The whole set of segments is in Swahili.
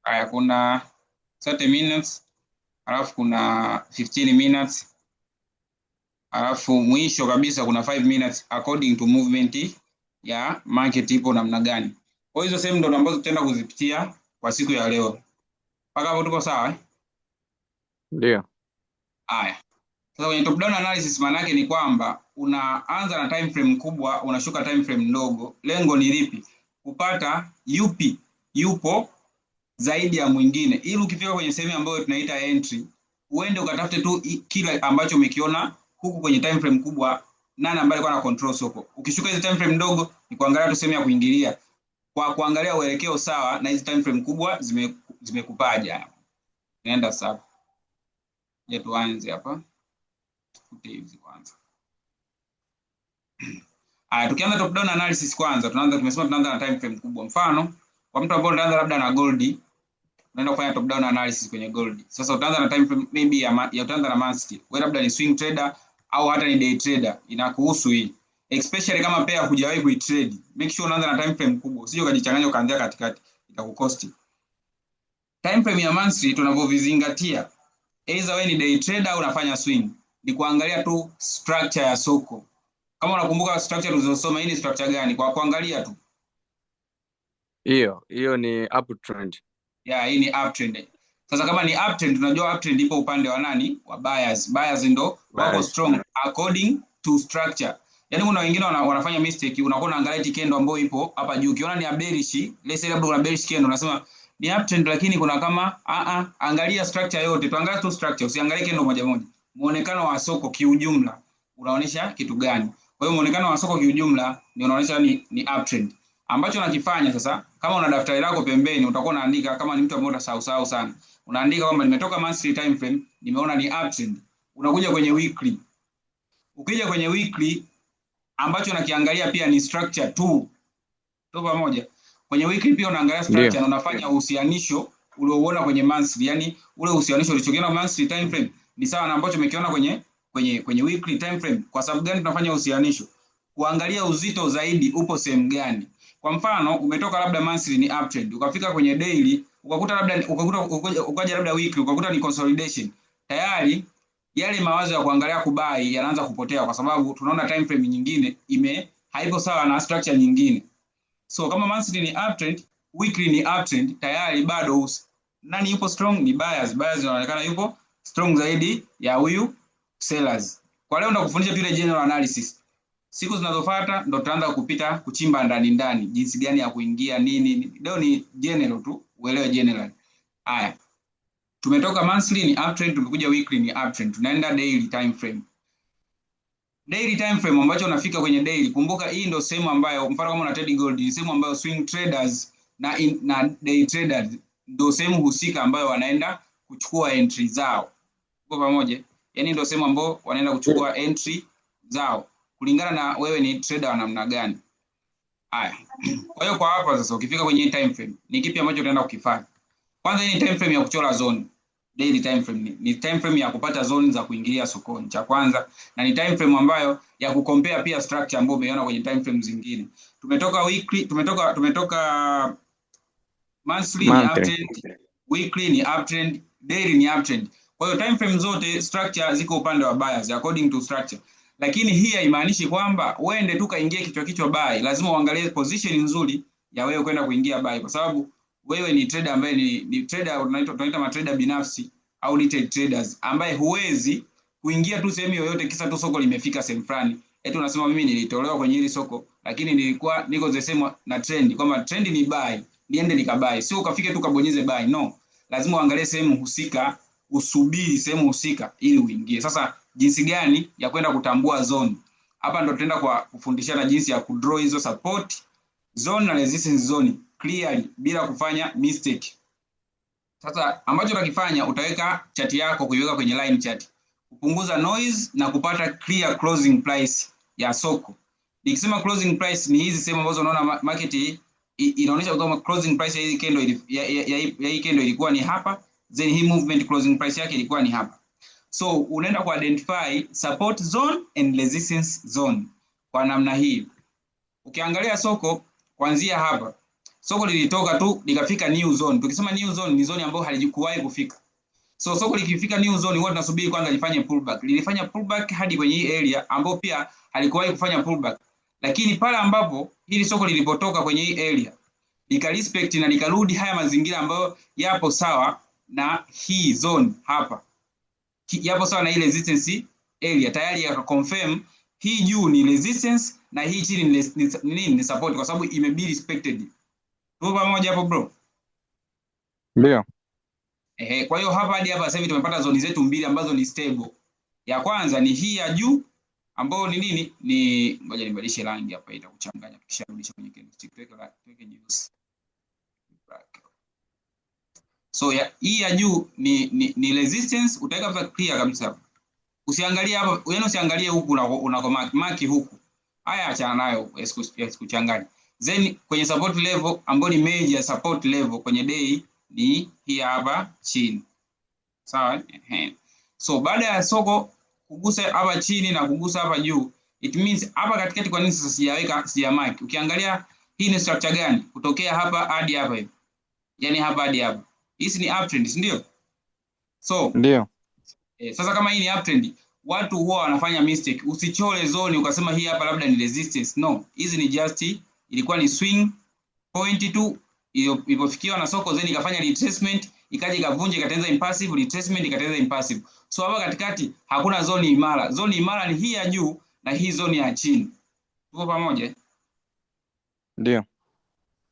Haya, kuna 30 minutes, alafu kuna 15 minutes, alafu mwisho kabisa kuna 5 minutes according to movement ya market ipo namna gani. Kwa hizo sehemu ndo ambazo tutaenda kuzipitia kwa siku ya leo. Mpaka hapo tuko sawa eh? Ndio. Haya. Sasa kwenye top down analysis maana yake ni kwamba unaanza na time frame kubwa, unashuka time frame ndogo. Lengo ni lipi? Kupata yupi yupo zaidi ya mwingine, ili ukifika kwenye sehemu ambayo tunaita entry, uende ukatafute tu kila ambacho umekiona huku kwenye time frame kubwa, nani ambaye alikuwa na control soko. Ukishuka hizo time frame ndogo, ni kuangalia tu sehemu ya kuingilia kwa kuangalia uelekeo sawa na hizo time frame kubwa zimekupaja. Nenda sawa. Je, tuanze hapa. Tufute hizi kwanza. Tukianza top down analysis kwanza, tumesema tunaanza na time frame kubwa. Mfano, kwa mtu ambaye anaanza labda na gold, unaenda kufanya top down analysis kwenye gold. Sasa utaanza na time frame maybe ya utaanza na monthly. Wewe labda ni swing trader au hata ni day trader, inakuhusu hii. Especially kama pair hujawahi kuitrade. Make sure unaanza na time frame kubwa. Usije ukajichanganya ukaanzia katikati, itakukosti. Time frame ya monthly tunavyovizingatia, either wewe ni day trader au unafanya swing, ni kuangalia tu structure ya soko. Kama unakumbuka structure tulizosoma, hii ni structure gani? Kwa kuangalia tu. Hiyo ni uptrend. Hii ni uptrend. Sasa kama ni uptrend, tunajua uptrend ipo upande wa nani? Wa buyers. Buyers ndo wako strong according to structure. Yaani kuna wengine wanafanya mistake, unakuwa unaangalia hii candle ambayo ipo hapa juu. Ukiona ni bearish, let's say labda kuna bearish candle, unasema ni uptrend lakini kuna kama angalia structure yote. Tuangalie tu structure, usiangalie candle moja moja. Muonekano wa soko kiujumla unaonyesha kitu gani? Kwa hiyo muonekano wa soko kiujumla ni unaonyesha ni uptrend. Ambacho nakifanya sasa, kama una daftari lako pembeni, utakuwa unaandika. Kama ni mtu ambaye utasahau sana, unaandika kwamba nimetoka monthly time frame, nimeona ni uptrend. Unakuja kwenye weekly. Ukija kwenye weekly, ambacho nakiangalia pia ni structure tu. Tupo pamoja? Kwenye weekly pia unaangalia structure na unafanya uhusianisho ulioona kwenye monthly. Yani ule uhusianisho ulichokiona monthly time frame ni sawa na ambacho umekiona kwenye weekly time frame. Kwa sababu gani tunafanya uhusianisho? Kuangalia uzito zaidi upo sehemu gani. Kwa mfano, umetoka labda monthly ni uptrend, ukafika kwenye daily, ukakuta labda ukaja labda weekly, ukakuta ni consolidation. Tayari yale mawazo ya kuangalia kubai yanaanza kupotea, kwa sababu tunaona time frame nyingine haipo sawa na structure nyingine. So kama monthly ni uptrend, weekly ni uptrend, tayari bado nani yupo strong? Ni buyers. Buyers wanaonekana yupo strong zaidi ya huyu sellers. Kwa leo ndakufundisha tu ile general analysis. Siku zinazofuata ndo tutaanza kuchimba ndani jinsi gani ya kuingia nini. Leo ni general tu, uelewe general. Haya. Tumetoka monthly ni uptrend, tumekuja weekly ni uptrend. Tunaenda daily time frame. Daily time frame ambacho unafika kwenye daily, kumbuka hii ndo sehemu ambayo mfano kama una trade gold, ni sehemu ambayo swing traders na day traders ndo sehemu husika ambayo wanaenda kuchukua entry zao. Uko pamoja? Yaani ndo sehemu ambayo wanaenda kuchukua entry zao kulingana na wewe ni trader wa namna gani. Haya. Kwa hiyo kwa hapa sasa ukifika kwenye time frame, ni kipi ambacho utaenda kukifanya? Kwanza hii ni time frame ya kuchora zone. Daily time frame ni time frame ya kupata zone za kuingilia sokoni, cha kwanza, na ni time frame ambayo ya kucompare pia structure ambayo umeona kwenye time frame zingine. Tumetoka weekly, tumetoka monthly ni uptrend, weekly ni uptrend, daily ni uptrend. Kwa hiyo time frame zote structure ziko upande wa buyers according to structure. Lakini hii haimaanishi kwamba uende tu kaingie kichwa buy. Lazima uangalie position nzuri ya wewe kwenda kuingia buy, kwa sababu wewe ni trader ambaye ni trader, tunaita matrader binafsi au retail traders, ambaye huwezi kuingia tu sehemu yoyote kisa tu soko limefika sehemu fulani. Eti unasema mimi nilitolewa kwenye hili soko, lakini nilikuwa niko zesema na trend, kwamba trend ni buy, niende nikabuy. Sio ukafike tu kabonyeze buy, no. Lazima uangalie sehemu husika, usubiri sehemu husika ili uingie. Sasa jinsi gani ya kwenda kutambua zone? Hapa ndo tutaenda kwa kufundishana jinsi ya kudraw hizo support zone na resistance zone clearly bila kufanya mistake. Sasa ambacho utakifanya, utaweka chart yako kuiweka kwenye line chart, kupunguza noise na kupata clear closing price ya soko. Nikisema closing price ni hizi sehemu ambazo unaona market inaonyesha kama closing price ya hii candle ya hii candle ilikuwa ni hapa, then hii movement closing price yake ilikuwa ni hapa. So unaenda ku identify support zone and resistance zone kwa namna hii. Ukiangalia soko kuanzia hapa, soko lilitoka tu likafika new zone. Tukisema new zone ni zone ambayo halikuwahi kufika. So soko likifika new zone huwa tunasubiri kwanza lifanye pullback. Lilifanya pullback hadi kwenye hii area ambayo pia halikuwahi kufanya pullback. Lakini pale ambapo hili soko lilipotoka kwenye hii area likarespect na likarudi haya mazingira ambayo yapo sawa na hii zone hapa, yapo sawa na ile resistance area, tayari yakaconfirm hii juu ni resistance na hii chini ni support, kwa sababu imebi respected. Tupo pamoja hapo bro? Ndio. Kwa hiyo hapa hadi hapa sasa hivi tumepata zoni zetu mbili ambazo ni stable. Ya kwanza ni hii ya juu ambayo ni nini? Ni ngoja nibadilishe rangi hapa, itakuchanganya tukisharudisha kwenye candlestick. Tuweke nyeusi. So hii ya juu ni resistance, utaweka hapa clear kabisa hapa. Usiangalie hapa, yaani usiangalie huku unako mark huku. Haya achana nayo, esikuchanganya. Then kwenye support level ambayo ni major support level kwenye day ni hii hapa chini. Sawa? So baada ya soko kugusa hapa chini na kugusa hapa juu, it means hapa katikati kwa nini sasa sijamark? Ukiangalia hii ni structure gani? Kutokea hapa hadi hapa hivi. Yaani hapa hadi hapa. Hizi ni uptrend, ndio? So ndio. Sasa kama hii ni uptrend, watu huwa wanafanya mistake. Usichole zone ukasema hii hapa labda ni resistance. No, hizi ni just ilikuwa ni swing point tu ilipofikiwa na soko, then ikafanya retracement, ikaja ikavunja, ikatengeneza impassive, retracement ikatengeneza impassive. So hapa katikati hakuna zone imara. Zone imara ni hii ya juu na hii zone ya chini. Tuko pamoja? Ndio.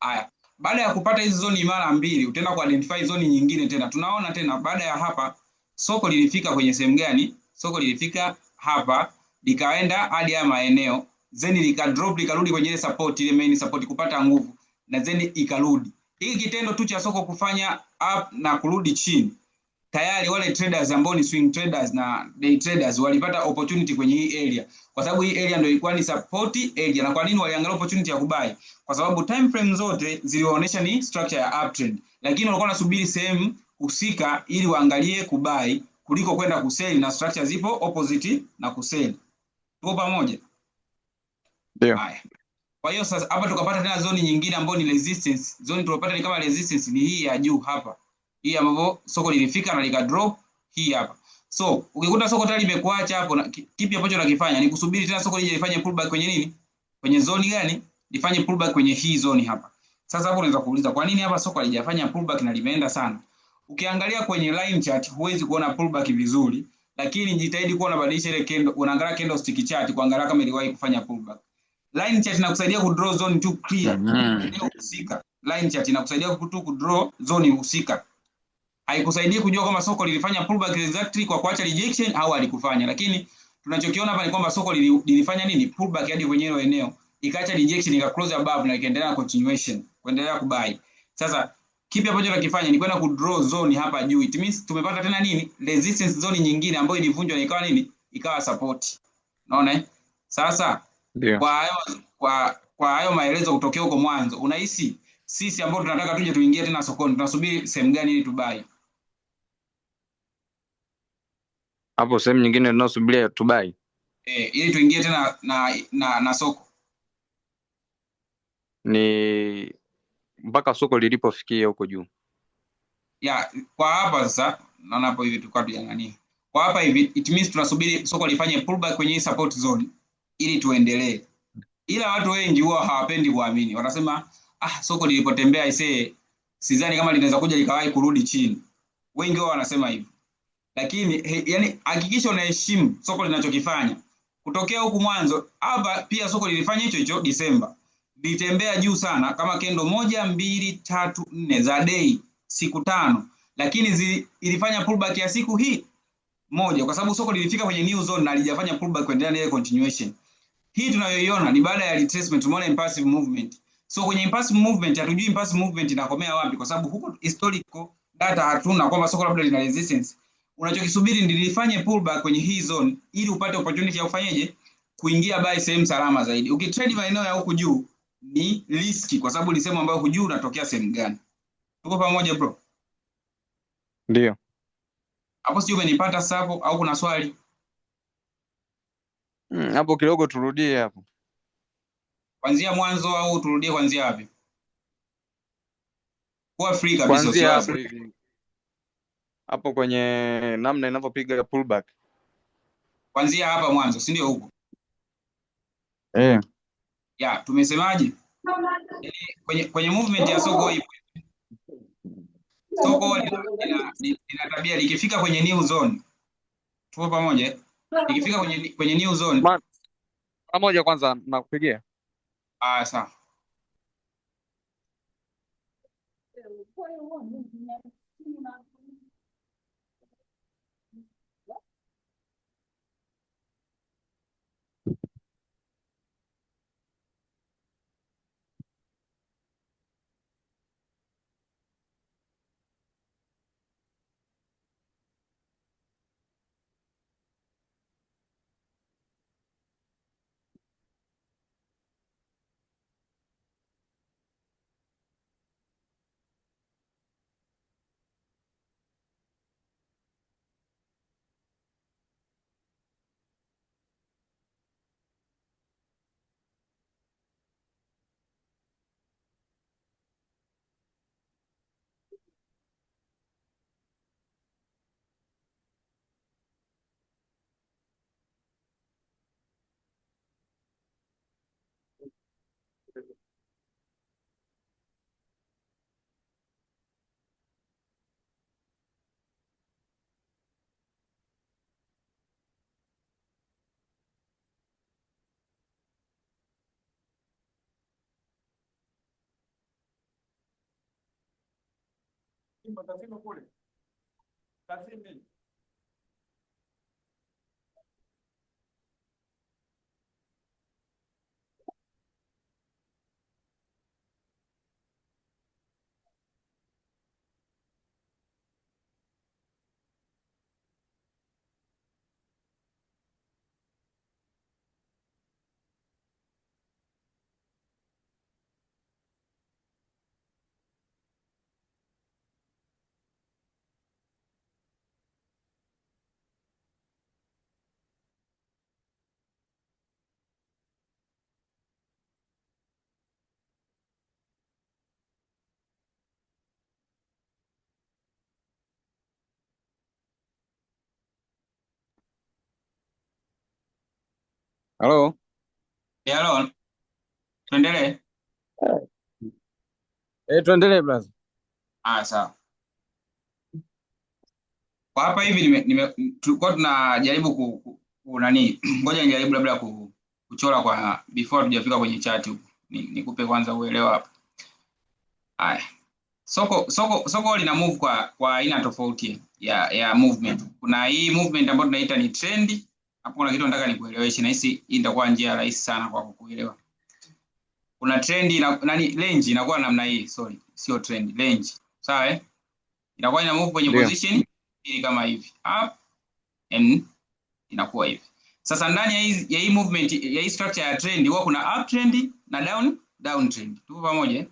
Haya. Baada ya kupata hizi zone imara mbili, utaenda ku identify zone nyingine tena. Tunaona tena baada ya hapa soko lilifika kwenye sehemu gani? Soko lilifika hapa, likaenda hadi haya maeneo, then lika drop likarudi kwenye ile support, ile main support kupata nguvu, na then ikarudi. Hiki kitendo tu cha soko kufanya up na kurudi chini, tayari wale traders ambao ni swing traders na day traders walipata opportunity kwenye hii area, kwa sababu hii area ndio ilikuwa ni support area. Na kwa nini waliangalia opportunity ya kubuy? Kwa sababu time frame zote zilionyesha ni structure ya uptrend, lakini walikuwa nasubiri sehemu husika ili waangalie kubuy kuliko kwenda kusell, na structure zipo opposite na kusell. Tuko pamoja? Ndio. Haya. Kwa hiyo sasa hapa tukapata tena zone nyingine ambayo ni resistance. Zone tulipata ni kama resistance ni hii ya juu hapa. Hii ambapo soko lilifika na lika drop hii hapa. So, ukikuta soko tayari limekuacha hapo, kipi ambacho unakifanya? Ni kusubiri tena soko lije lifanye pullback kwenye nini? Kwenye zone gani? Lifanye pullback kwenye hii zone hapa. Sasa hapo unaweza kuuliza kwa nini hapa soko halijafanya pullback na limeenda sana? Ukiangalia kwenye line chart huwezi kuona pullback vizuri, lakini jitahidi kuwa unabadilisha ile candle, unaangalia candlestick chart kuangalia kama iliwahi kufanya pullback. Line chart inakusaidia ku draw zone tu clear. Eneo husika. Line chart inakusaidia tu ku draw zone husika. Haikusaidii kujua kama soko lilifanya pullback exactly kwa kuacha rejection au alikufanya. Lakini tunachokiona hapa ni kwamba soko lilifanya nini? Pullback hadi kwenye hilo eneo, ikaacha rejection, ika close above na ikaendelea na continuation, kuendelea kubuy. Sasa kipi ambacho tunakifanya ni kwenda ku draw zone hapa juu. It means tumepata tena nini? Resistance zone nyingine ambayo ilivunjwa na ikawa nini? Ikawa support. Unaona Sasa ndio. Kwa hayo maelezo kutokea huko mwanzo, unahisi sisi ambao tunataka tuje tuingie tena sokoni tunasubiri sehemu gani ili tubai? Hapo sehemu nyingine tunasubiria tubai. Ili tuingie tena na soko. Ni mpaka soko lilipofikia huko juu. Kwa hapa sasa naona hapo hivi tukao tuanganie. Kwa hapa hivi it means tunasubiri soko lifanye pullback kwenye support zone ili tuendelee. Ila watu wengi huwa hawapendi kuamini. Wanasema soko lilipotembea sidhani kama linaweza kuja likawahi kurudi chini. Wengi wao wanasema hivyo. Lakini yani hakikisha unaheshimu soko linachokifanya. Kutokea huku mwanzo, hapa pia soko lilifanya hicho Disemba. Litembea juu sana kama kendo 1 2 3 4 za day, siku 5. Lakini ilifanya pullback ya siku hii moja kwa sababu soko lilifika kwenye new zone na halijafanya pullback kuendelea na ile continuation. Hii tunayoiona ni baada ya retracement, tumeona impassive movement. So kwenye impassive movement hatujui impassive movement inakomea wapi, kwa sababu huko historical data hatuna kwamba soko labda lina resistance. Unachokisubiri ndi lifanye pullback kwenye hii zone ili upate opportunity ya kufanyaje? Kuingia buy sehemu salama zaidi. Ukitrade maeneo ya huku juu ni risky kwa sababu ni sehemu ambayo huku juu unatokea sehemu gani. Tuko pamoja bro? Ndio. Hapo sio umenipata sasa au kuna swali? Hapo kidogo turudie hapo. Kuanzia mwanzo au turudie kuanzia wapi? Kuwa free kabisa, Kuanzia usiwahi hapo hivi hapo kwenye namna inavyopiga pullback. kuanzia hapa mwanzo, si ndio huko? Ya, tumesemaje? Kwenye movement ya soko hii, soko lina tabia likifika kwenye new zone. Tupo pamoja? Likifika kwenye new zone. Pamoja kwanza nakupigia. Sawa. Hello. Hello. Tuendelee. Tuendelee brother. Sawa. Kwa hapa hivi tulikuwa tunajaribu nani, ngoja nijaribu labda kuchora kwa before tujafika kwenye chart huko. Nikupe kwanza uelewa hapa. Haya. Soko lina move kwa aina tofauti ya movement. Kuna hii movement ambayo tunaita ni trend. Hapo kuna kitu nataka nikueleweshe, na hii itakuwa njia rahisi sana kwa kuelewa. Kuna trend range inakuwa namna hii, sorry, sio trend, range. Sawa Inakuwa ina move kwenye position hii kama hivi. Up and inakuwa hivi. Sasa ndani ya hii movement ya hii structure ya trend huwa kuna uptrend na down trend. Tupo pamoja?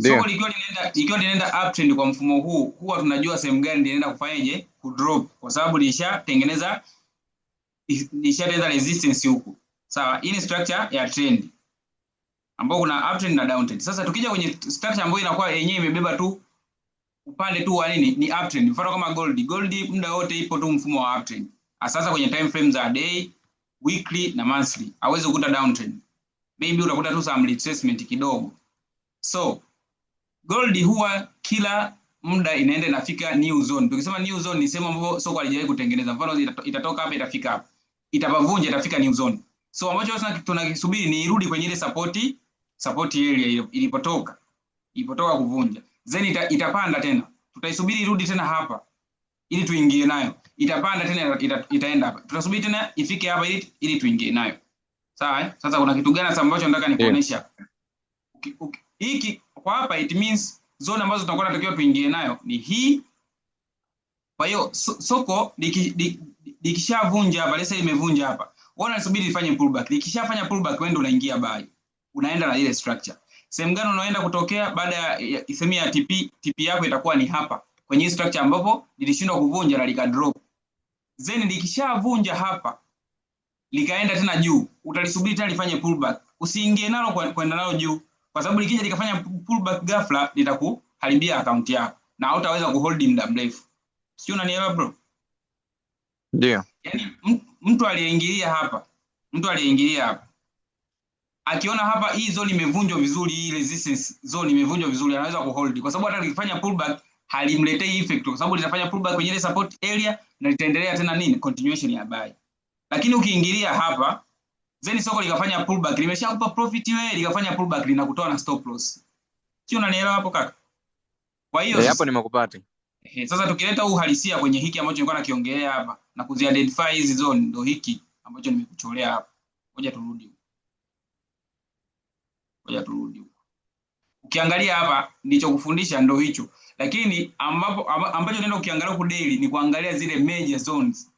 Soko likiwa linaenda uptrend kwa mfumo huu, huwa tunajua sehemu gani linaenda kufanyaje kudrop, kwa sababu lishatengeneza resistance huku. Sawa, hii ni structure ya trend ambao kuna uptrend na downtrend. Sasa tukija kwenye structure ambayo inakuwa yenyewe imebeba tu upande tu wa nini, ni uptrend. Mfano kama gold muda wote ipo tu mfumo wa uptrend. Sasa kwenye time frames za day, weekly na monthly hauwezi kukuta downtrend. Maybe utakuta tu some retracement kidogo. So gold huwa kila muda inaenda inafika new zone. Tukisema new zone ni sehemu ambapo soko halijawahi kutengeneza. Mfano itatoka hapa itafika hapa. Itapavunja itafika new zone. So ambacho sasa tunakisubiri ni irudi kwenye ile support area ilipotoka kuvunja. Then itapanda tena. Tutaisubiri irudi tena hapa ili tuingie nayo. Itapanda tena itaenda hapa. Tutasubiri tena ifike hapa ili tuingie nayo. Sawa Sasa kuna kitu gani ambacho nataka nikuonesha? Hiki kwa hapa it means zone ambazo tutakuwa tunatakiwa tuingie nayo ni hii. Kwa hiyo soko likishavunja hapa, let's say imevunja hapa. Wewe unasubiri ifanye pullback. Likishafanya pullback wewe ndio unaingia buy. Unaenda na ile structure. Sehemu gani unaenda kutokea baada ya sehemu ya TP yako itakuwa ni hapa kwenye hii structure ambapo lilishindwa kuvunja na lika drop. Then likishavunja hapa likaenda tena juu, utalisubiri tena lifanye pullback. Usiingie nalo kwenda nalo juu. kwa sababu likija likafanya pullback ghafla litakuharibia account yako na hautaweza kuhold muda mrefu. Sio, unanielewa bro? Ndio. Yaani mtu aliyeingilia hapa akiona hapa hii zone imevunjwa vizuri, hii resistance zone imevunjwa vizuri, anaweza kuhold, kwa sababu hata likifanya pullback halimletei effect, kwa sababu litafanya pullback kwenye ile support area na litaendelea tena nini, continuation ya buy. Lakini ukiingilia hapa then soko likafanya pullback, limeshakupa profit wewe, likafanya pullback linakutoa na stop loss. Sio, unanielewa hapo kaka? Kwa hiyo hapo nimekupata. Sasa tukileta uhalisia kwenye hiki ambacho nilikuwa nakiongelea hapa na kuzi-identify hizi zone, ndio hiki ambacho nimekucholea hapa. Ngoja turudi. Ukiangalia hapa nilichokufundisha ndio hicho. Lakini ambacho unaenda ukiangalia huko daily ni kuangalia zile major zones.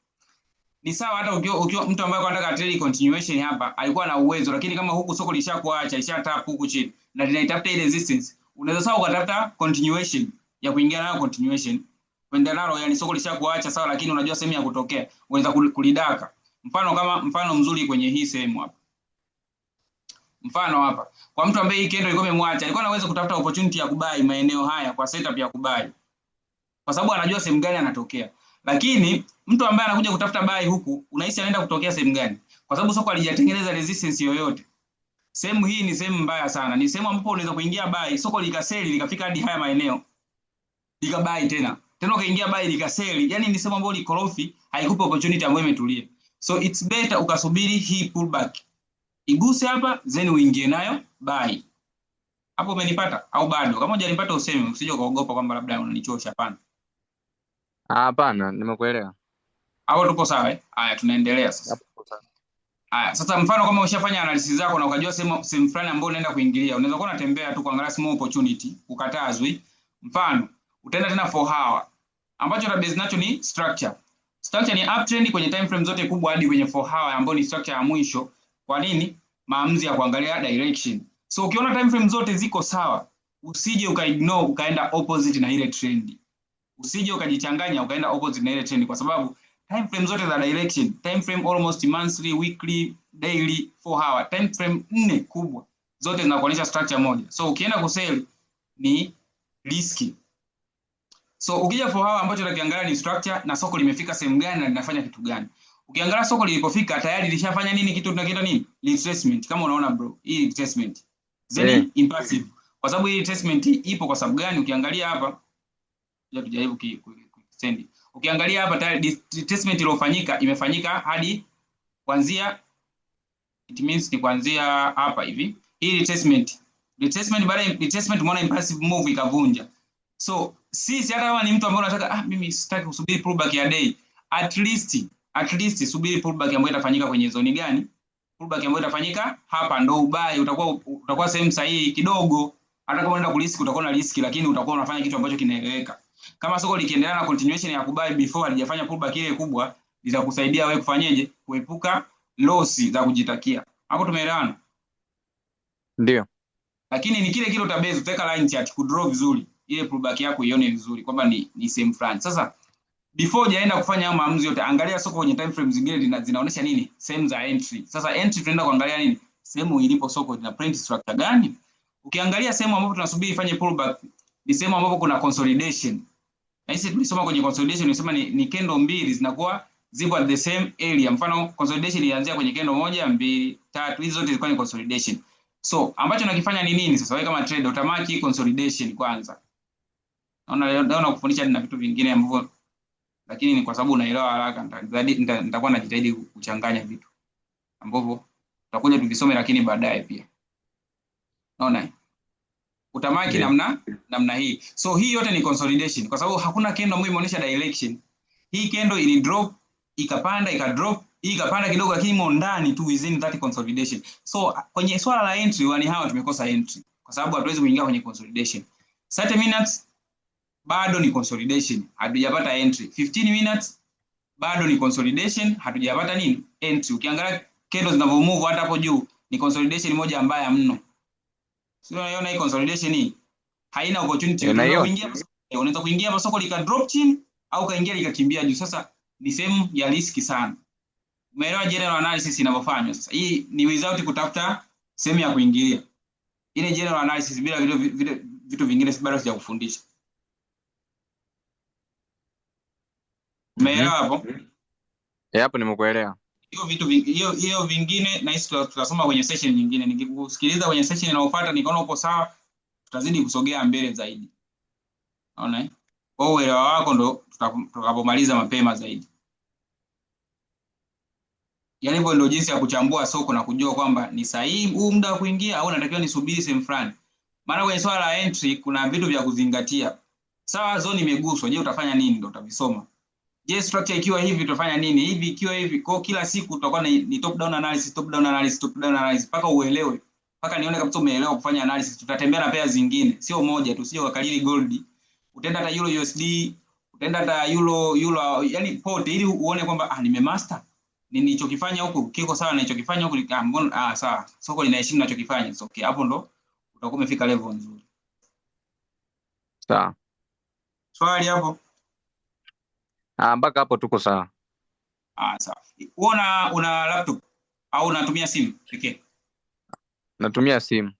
Ni sawa hata ukiwa mtu ambaye anataka trade continuation hapa alikuwa na uwezo, lakini kama huku soko lishakuacha, lishatap huku chini na linaitafuta ile resistance, unaweza sawa ukatafuta continuation ya kuingia nayo, continuation kwenda nalo, yani soko lishakuacha sawa, lakini unajua sehemu ya kutokea, unaweza kulidaka. Mfano mzuri kwenye hii sehemu hapa. Mfano hapa kwa mtu ambaye hii candle ilikuwa imemwacha, alikuwa anaweza kutafuta opportunity ya kubai maeneo haya kwa setup ya kubai, kwa sababu anajua sehemu gani anatokea. Lakini mtu ambaye anakuja kutafuta buy huku, unahisi anaenda kutokea sehemu gani? Kwa sababu soko halijatengeneza resistance yoyote. Sehemu hii ni sehemu mbaya sana. Ni sehemu ambapo unaweza kuingia buy, soko likaseli likafika hadi haya maeneo, likabai tena ukaingia buy likaseli. Yani ni sehemu ambayo ni korofi, haikupa opportunity ambayo imetulia. So it's better ukasubiri hii pullback iguse hapa, then uingie nayo buy. Hapo umenipata au bado? Kama hujanipata useme, usije ukaogopa kwamba labda unanichosha. Hapana. Hapana, nimekuelewa. Hapo tupo sawa. Haya, tunaendelea sasa. Haya, sasa mfano kama ushafanya analysis zako na ukajua sehemu fulani ambayo unaenda kuingilia, unaweza kuwa unatembea tu kuangalia small opportunity, ukatazwi. Mfano, utaenda tena 4 hour. Ambacho ta base nacho ni structure. Structure ni uptrend kwenye time frame zote kubwa hadi kwenye 4 hour ambayo ni structure ya mwisho. Kwa nini? Maamuzi ya kuangalia direction. So ukiona time frame zote ziko sawa, usije ukaignore ukaenda opposite na ile trend. Usije ukajichanganya ukaenda opposite na ile trend, kwa sababu time frame zote za direction, time frame almost monthly, weekly, daily, 4 hour, time frame 4 kubwa zote zinakuonyesha structure moja. So ukienda kusell ni risky. So ukija 4 hour ambacho unakiangalia ni structure na soko limefika sehemu gani na linafanya kitu gani. Ukiangalia soko lilipofika tayari lishafanya nini, kitu tunakiita nini? Retracement. Kama unaona bro, hii retracement. Then impassive. Kwa sababu hii retracement ipo kwa sababu gani? Ukiangalia hapa, ya tujaribu kuextend. Ukiangalia hapa tayari retracement iliyofanyika imefanyika hadi kuanzia, it means ni kuanzia hapa hivi. Hii retracement baada ya retracement umeona impassive move ikavunja. So sisi hata kama ni mtu ambaye unataka mimi sitaki kusubiri pullback ya day, at least subiri pullback ambayo itafanyika kwenye zone gani? Pullback ambayo itafanyika hapa ndo ubai, utakuwa sehemu sahihi kidogo. Hata kama unaenda kuriski utakuwa na riski, lakini utakuwa unafanya kitu ambacho kinaeleweka. Kama soko likiendelea na continuation ya kubai before halijafanya pullback ile kubwa, litakusaidia wewe kufanyeje? Kuepuka loss za kujitakia. Hapo tumeelewana? Ndio. Lakini ni kile utabase, utaweka line chart kudraw vizuri ile pullback yako ione vizuri kwamba ni same fulani. Sasa before hujaenda kufanya maamuzi yote, angalia soko kwenye time frame zingine zinaonyesha nini? Sehemu za entry. Sasa entry tunaenda kuangalia nini? Sehemu ilipo soko ina print structure gani? Ukiangalia sehemu ambapo tunasubiri ifanye pullback ni sehemu ambapo kuna consolidation. Na sisi tulisoma kwenye consolidation tulisema ni candle mbili zinakuwa zipo at the same area. Mfano consolidation ilianzia kwenye candle 1, 2, 3, hizo zote zilikuwa ni consolidation. So ambacho nakifanya ni nini sasa? Wewe kama trader utamaki consolidation kwanza. Naona kufundisha na vitu vingine ambavyo, lakini ni kwa sababu unaelewa haraka, nitakuwa najitahidi kuchanganya vitu ambavyo tutakuja tuvisome lakini baadaye pia. Naona utamaki namna hii. So hii yote ni consolidation kwa sababu hakuna candle ambayo imeonyesha direction. Hii candle ili drop, ikapanda, ikadrop, hii ikapanda kidogo, lakini imo ndani tu within that consolidation. So kwenye swala la entry wani hawa tumekosa entry kwa sababu hatuwezi kuingia kwenye consolidation. 30 minutes bado ni consolidation, hatujapata entry. 15 minutes bado ni consolidation, hatujapata nini? Entry. Ukiangalia candles zinavyo move hata hapo juu ni consolidation moja mbaya mno. Sio, unaona hii consolidation hii haina opportunity. Unaweza kuingia hapa soko lika drop chini au kaingia likakimbia juu. Sasa ni sehemu ya risk sana. Umeelewa general analysis inavyofanywa sasa? Hii ni without kutafuta sehemu ya kuingilia. Ile general analysis bila vitu vingine bado sijakufundisha. Umeelewa hapo? Hapo nimekuelewa. Hiyo vingine na hisi tutasoma kwenye session nyingine. Nikikusikiliza kwenye session inayofuata nikaona upo sawa, tutazidi kusogea mbele zaidi. Unaona? Kwa uelewa wako ndo tutakapomaliza mapema zaidi. Yaani hivyo ndio jinsi ya kuchambua soko na kujua kwamba ni sahihi huu muda wa kuingia au natakiwa nisubiri sehemu fulani. Maana kwenye swala la entry kuna vitu vya kuzingatia. Sawa, zone imeguswa, je, utafanya nini? Ndio utavisoma. Je, structure ikiwa hivi utafanya nini? Hivi ikiwa hivi. Kwa kila siku tutakuwa ni top down analysis, top down analysis, top down analysis mpaka uelewe. Mpaka nione kabisa umeelewa kufanya analysis. Tutatembea na pairs zingine, sio moja tu, sio wakalili gold. Utaenda hata euro USD, utaenda hata euro, yani pote ili uone kwamba nimemaster. Nilichokifanya huku kiko sawa na nilichokifanya huku mbona sawa. Soko linaheshimu ninachokifanya. So okay, hapo ndo utakuwa umefika level nzuri. Sawa. Swali hapo? Mpaka hapo tuko sawa. Sawa. Una laptop au unatumia simu pekee? Natumia simu.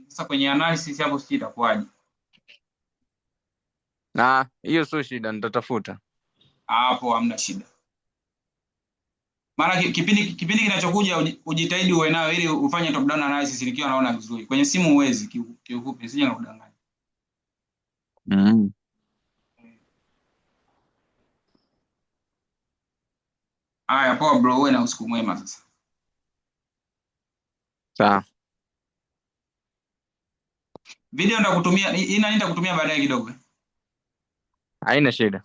Sasa kwenye analysis hapo sisi itakuwaje? Hiyo sio shida, nitatafuta. Hapo hamna shida. Mara kipindi kinachokuja ujitahidi uwe nayo ili ufanye top down analysis nikiwa naona vizuri. Kwenye simu huwezi kiufupi, sije nakudanganya. Haya, poa bro, uwe na usiku mwema sasa. Sawa. Video nitakutumia, nitakutumia baadaye kidogo. Haina shida.